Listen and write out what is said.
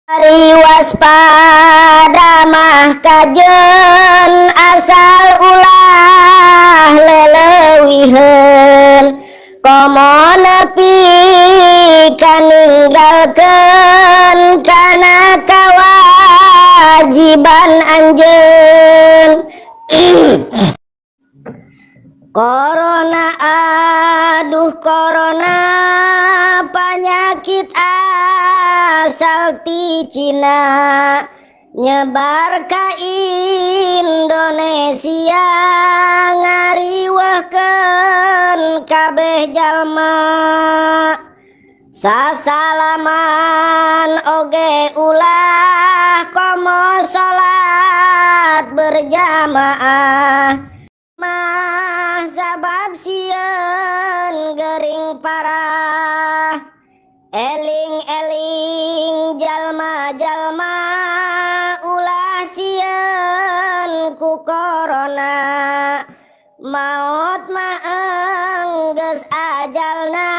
Ari waspada mah kajen asal ulah lelewiheun komo nepi kaninggalkeun kana kawajiban anjeun. Corona, aduh corona, penyakit asal ti Cina nyebar ka Indonesia ngariweuhkeun kabeh jalma. Sasalaman oge ulah komo salat berjamaah mah sabab sieun gering parah. Eling-eling jalma-jalma ulah sieun ku corona. Maot mah enggeus ajalna